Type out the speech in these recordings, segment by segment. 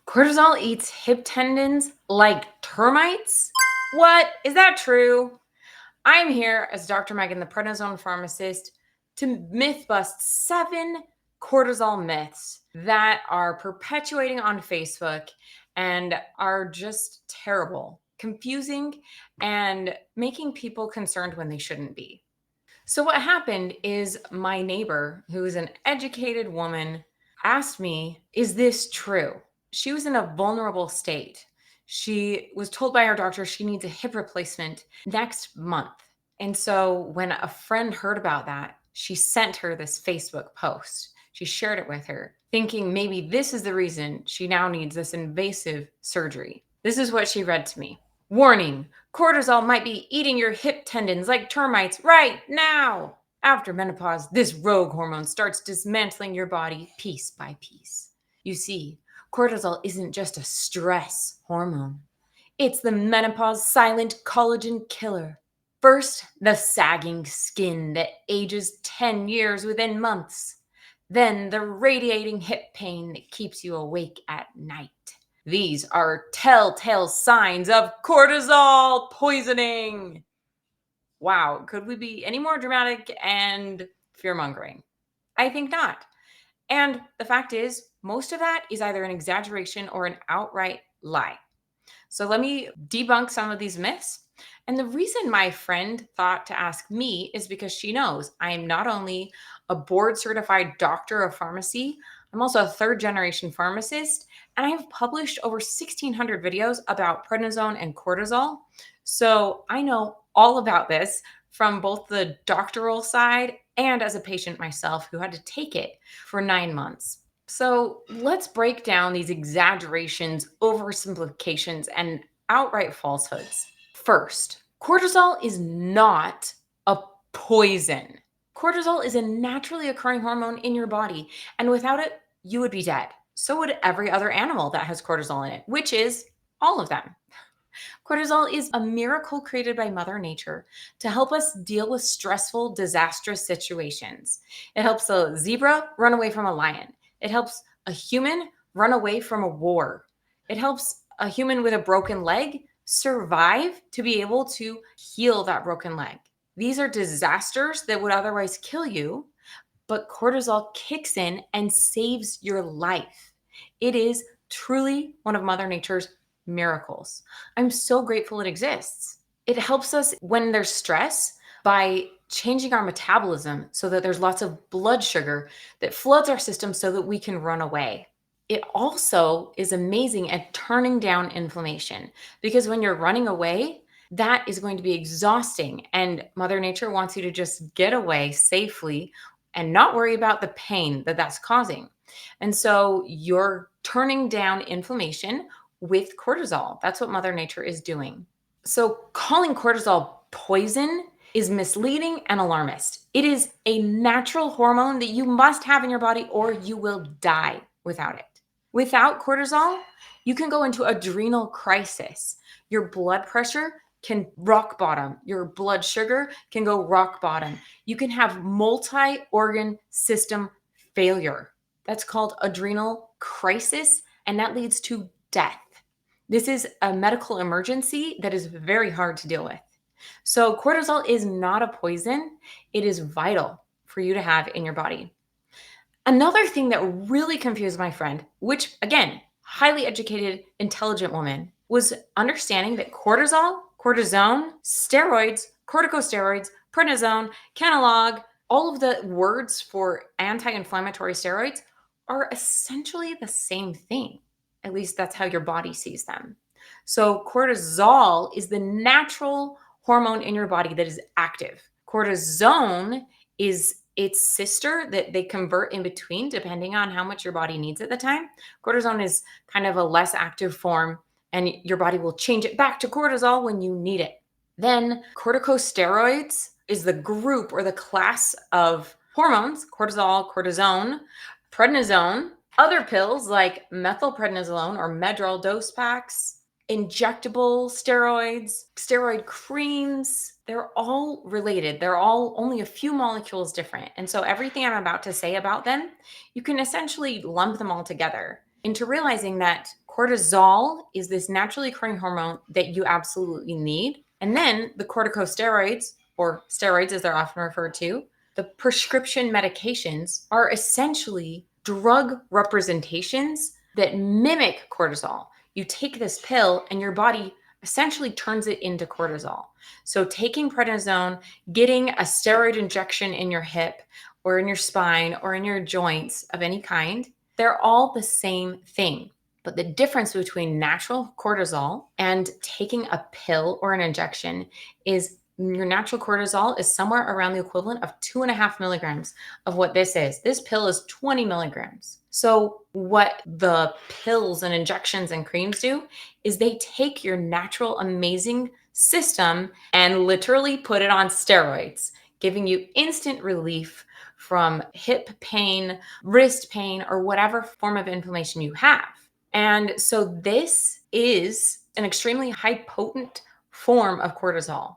Cortisol eats hip tendons like termites? What? Is that true? I'm here as Dr. Megan, the Prednisone Pharmacist, to myth bust 7 cortisol myths that are perpetuating on Facebook and are just terrible, confusing, and making people concerned when they shouldn't be. So, what happened is my neighbor, who is an educated woman, asked me, is this true? She was in a vulnerable state. She was told by her doctor she needs a hip replacement next month. And so, when a friend heard about that, she sent her this Facebook post. She shared it with her, thinking maybe this is the reason she now needs this invasive surgery. This is what she read to me. Warning, cortisol might be eating your hip tendons like termites right now. After menopause, this rogue hormone starts dismantling your body piece by piece. You see, cortisol isn't just a stress hormone. It's the menopause silent collagen killer. First, the sagging skin that ages 10 years within months. Then, the radiating hip pain that keeps you awake at night. These are telltale signs of cortisol poisoning. Wow, could we be any more dramatic and fear-mongering? I think not. And the fact is, most of that is either an exaggeration or an outright lie. So let me debunk some of these myths. And the reason my friend thought to ask me is because she knows I am not only a board certified doctor of pharmacy, I'm also a third generation pharmacist, and I have published over 1,600 videos about prednisone and cortisol. So I know all about this from both the doctoral side and as a patient myself who had to take it for 9 months. So let's break down these exaggerations, oversimplifications, and outright falsehoods. First, cortisol is not a poison. Cortisol is a naturally occurring hormone in your body, and without it, you would be dead. So would every other animal that has cortisol in it, which is all of them. Cortisol is a miracle created by Mother Nature to help us deal with stressful, disastrous situations. It helps a zebra run away from a lion. It helps a human run away from a war. It helps a human with a broken leg survive to be able to heal that broken leg. These are disasters that would otherwise kill you, but cortisol kicks in and saves your life. It is truly one of Mother Nature's miracles. I'm so grateful it exists. It helps us when there's stress by changing our metabolism so that there's lots of blood sugar that floods our system so that we can run away. It also is amazing at turning down inflammation because when you're running away, that is going to be exhausting. And Mother Nature wants you to just get away safely and not worry about the pain that that's causing. And so you're turning down inflammation with cortisol. That's what Mother Nature is doing. So calling cortisol poison is misleading and alarmist. It is a natural hormone that you must have in your body or you will die without it. Without cortisol, you can go into adrenal crisis. Your blood pressure can rock bottom. Your blood sugar can go rock bottom. You can have multi-organ system failure. That's called adrenal crisis, and that leads to death. This is a medical emergency that is very hard to deal with. So cortisol is not a poison. It is vital for you to have in your body. Another thing that really confused my friend, which again, highly educated, intelligent woman, was understanding that cortisol, cortisone, steroids, corticosteroids, prednisone, Canalog, all of the words for anti-inflammatory steroids are essentially the same thing. At least that's how your body sees them. So cortisol is the natural hormone in your body that is active. Cortisone is its sister that they convert in between depending on how much your body needs at the time. Cortisone is kind of a less active form, and your body will change it back to cortisol when you need it. Then corticosteroids is the group or the class of hormones, cortisol, cortisone, prednisone, other pills like methylprednisolone or Medrol dose packs, injectable steroids, steroid creams, they're all related. They're all only a few molecules different. And so everything I'm about to say about them, you can essentially lump them all together into realizing that cortisol is this naturally occurring hormone that you absolutely need. And then the corticosteroids, or steroids as they're often referred to, the prescription medications, are essentially drug representations that mimic cortisol. You take this pill and your body essentially turns it into cortisol. So taking prednisone, getting a steroid injection in your hip or in your spine or in your joints of any kind, they're all the same thing. But the difference between natural cortisol and taking a pill or an injection is your natural cortisol is somewhere around the equivalent of 2.5 milligrams of what this is. This pill is 20 milligrams. So what the pills and injections and creams do is they take your natural, amazing system and literally put it on steroids, giving you instant relief from hip pain, wrist pain, or whatever form of inflammation you have. And so this is an extremely high potent form of cortisol.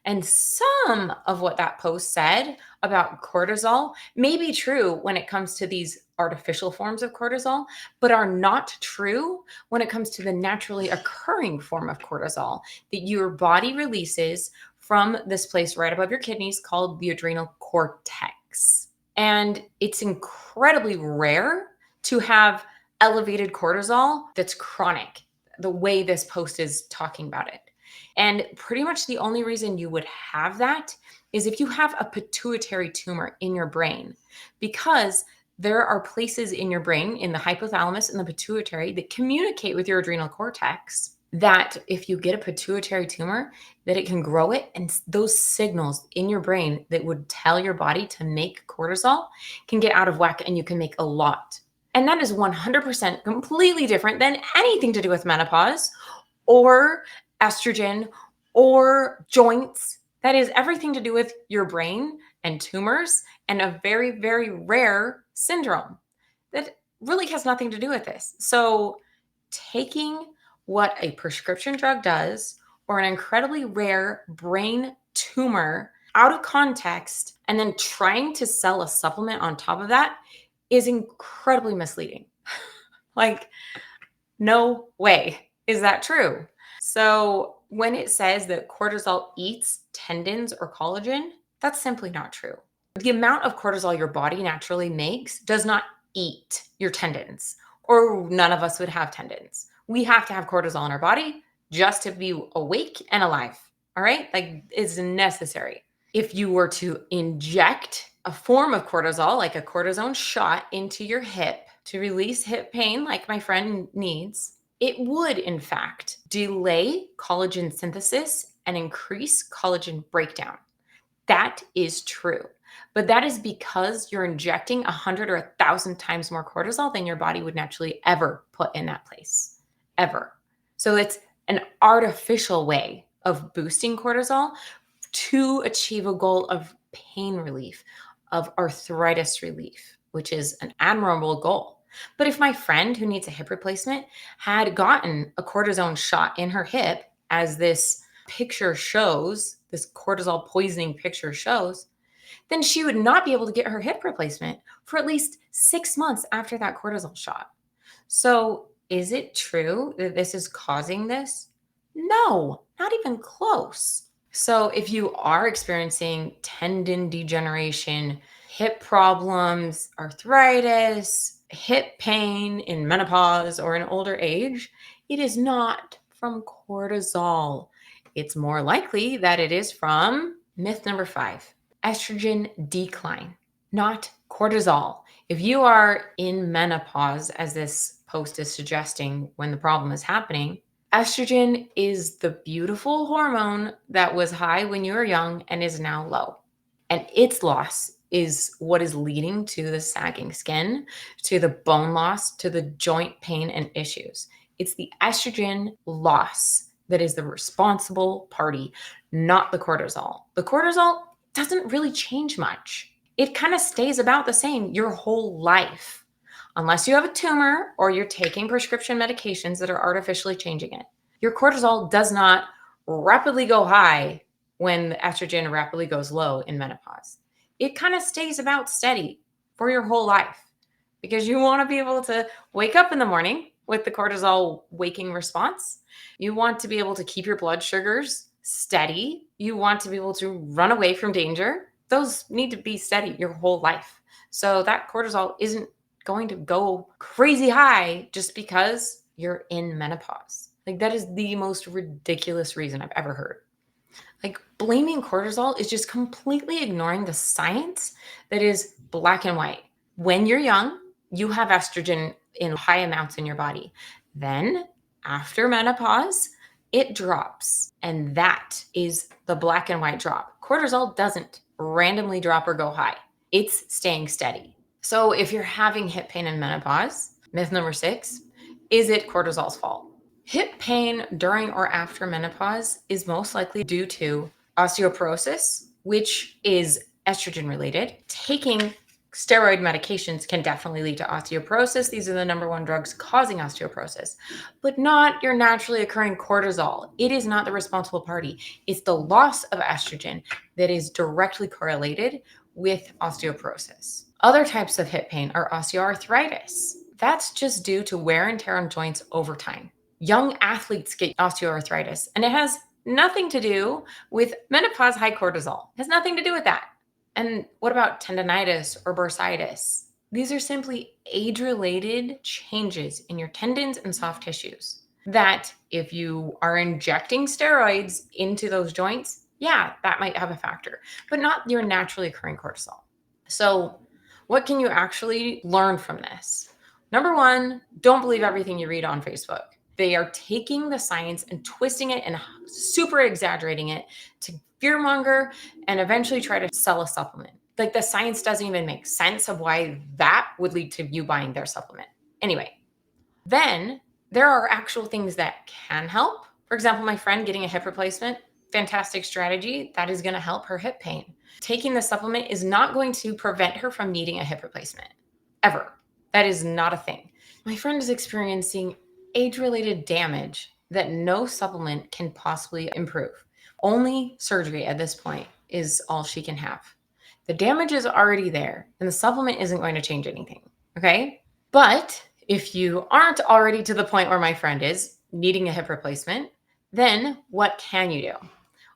And some of what that post said about cortisol may be true when it comes to these artificial forms of cortisol, but are not true when it comes to the naturally occurring form of cortisol that your body releases from this place right above your kidneys called the adrenal cortex. And it's incredibly rare to have elevated cortisol that's chronic, the way this post is talking about it. And pretty much the only reason you would have that is if you have a pituitary tumor in your brain, because there are places in your brain, in the hypothalamus and the pituitary, that communicate with your adrenal cortex, that if you get a pituitary tumor, that it can grow it. And those signals in your brain that would tell your body to make cortisol can get out of whack and you can make a lot. And that is 100% completely different than anything to do with menopause or estrogen or joints. That is everything to do with your brain and tumors and a very, very rare syndrome that really has nothing to do with this. So taking what a prescription drug does or an incredibly rare brain tumor out of context and then trying to sell a supplement on top of that is incredibly misleading. Like, no way is that true. So when it says that cortisol eats tendons or collagen, that's simply not true. The amount of cortisol your body naturally makes does not eat your tendons, or none of us would have tendons. We have to have cortisol in our body just to be awake and alive. All right? Like, it's necessary. If you were to inject a form of cortisol, like a cortisone shot into your hip to release hip pain, like my friend needs, it would, in fact, delay collagen synthesis and increase collagen breakdown. That is true. But that is because you're injecting 100 or 1,000 times more cortisol than your body would naturally ever put in that place, ever. So it's an artificial way of boosting cortisol to achieve a goal of pain relief, of arthritis relief, which is an admirable goal. But if my friend who needs a hip replacement had gotten a cortisone shot in her hip, as this picture shows, this cortisol poisoning picture shows, then she would not be able to get her hip replacement for at least 6 months after that cortisol shot. So is it true that this is causing this? No, not even close. So if you are experiencing tendon degeneration, hip problems, arthritis, hip pain in menopause or in older age, it is not from cortisol. It's more likely that it is from myth number 5, estrogen decline, not cortisol. If you are in menopause, as this post is suggesting when the problem is happening, estrogen is the beautiful hormone that was high when you were young and is now low. And its loss is what is leading to the sagging skin, to the bone loss, to the joint pain and issues. It's the estrogen loss that is the responsible party, not the cortisol. The cortisol doesn't really change much. It kind of stays about the same your whole life, unless you have a tumor or you're taking prescription medications that are artificially changing it. Your cortisol does not rapidly go high when the estrogen rapidly goes low in menopause. It kind of stays about steady for your whole life because you want to be able to wake up in the morning with the cortisol waking response. You want to be able to keep your blood sugars steady. You want to be able to run away from danger. Those need to be steady your whole life. So that cortisol isn't going to go crazy high just because you're in menopause. Like, that is the most ridiculous reason I've ever heard. Like, blaming cortisol is just completely ignoring the science that is black and white. When you're young, you have estrogen in high amounts in your body. Then, after menopause, it drops. And that is the black and white drop. Cortisol doesn't randomly drop or go high, it's staying steady. So, if you're having hip pain in menopause, myth number 6, is it cortisol's fault? Hip pain during or after menopause is most likely due to osteoporosis, which is estrogen related. Taking steroid medications can definitely lead to osteoporosis. These are the number one drugs causing osteoporosis, but not your naturally occurring cortisol. It is not the responsible party. It's the loss of estrogen that is directly correlated with osteoporosis. Other types of hip pain are osteoarthritis. That's just due to wear and tear on joints over time. Young athletes get osteoarthritis, and it has nothing to do with menopause high cortisol. It has nothing to do with that. And what about tendonitis or bursitis? These are simply age-related changes in your tendons and soft tissues that, if you are injecting steroids into those joints, yeah, that might have a factor, but not your naturally occurring cortisol. So what can you actually learn from this? Number one, don't believe everything you read on Facebook. They are taking the science and twisting it and super exaggerating it to fearmonger and eventually try to sell a supplement. Like, the science doesn't even make sense of why that would lead to you buying their supplement. Anyway, then there are actual things that can help. For example, my friend getting a hip replacement, fantastic strategy. That is going to help her hip pain. Taking the supplement is not going to prevent her from needing a hip replacement, ever. That is not a thing. My friend is experiencing age-related damage that no supplement can possibly improve. Only surgery at this point is all she can have. The damage is already there, and the supplement isn't going to change anything, okay? But if you aren't already to the point where my friend is, needing a hip replacement, then what can you do?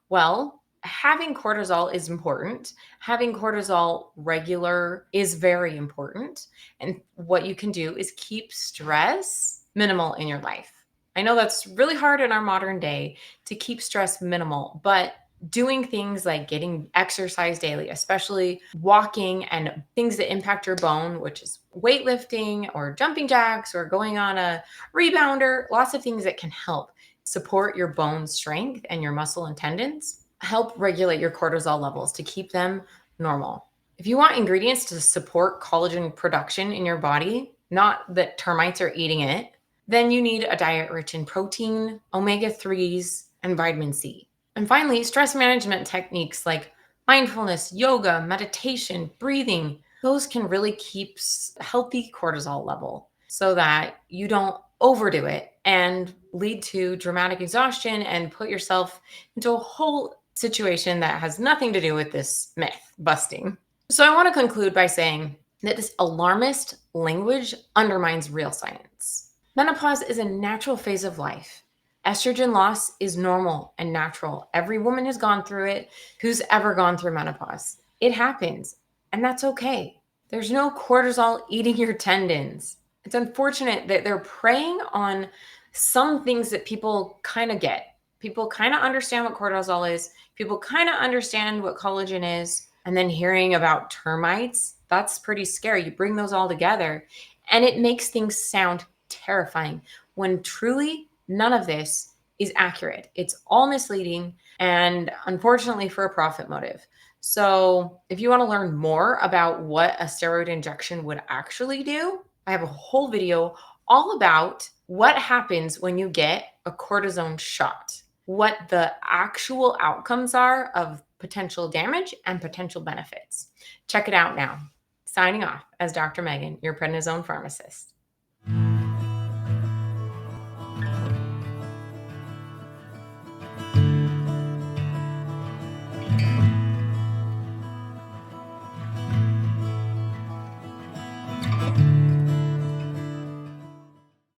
Well, having cortisol is important. Having cortisol regular is very important. And what you can do is keep stress minimal in your life. I know that's really hard in our modern day to keep stress minimal, but doing things like getting exercise daily, especially walking and things that impact your bone, which is weightlifting or jumping jacks or going on a rebounder, lots of things that can help support your bone strength and your muscle and tendons, help regulate your cortisol levels to keep them normal. If you want ingredients to support collagen production in your body, not that termites are eating it, then you need a diet rich in protein, omega-3s, and vitamin C. And finally, stress management techniques like mindfulness, yoga, meditation, breathing, those can really keep a healthy cortisol level so that you don't overdo it and lead to dramatic exhaustion and put yourself into a whole situation that has nothing to do with this myth busting. So I want to conclude by saying that this alarmist language undermines real science. Menopause is a natural phase of life. Estrogen loss is normal and natural. Every woman has gone through it who's ever gone through menopause. It happens, and that's okay. There's no cortisol eating your tendons. It's unfortunate that they're preying on some things that people kind of get. People kind of understand what cortisol is. People kind of understand what collagen is. And then hearing about termites, that's pretty scary. You bring those all together, and it makes things sound terrifying when truly none of this is accurate. It's all misleading and, unfortunately, for a profit motive. So if you want to learn more about what a steroid injection would actually do, I have a whole video all about what happens when you get a cortisone shot, what the actual outcomes are of potential damage and potential benefits. Check it out now. Signing off as Dr. Megan, your prednisone pharmacist.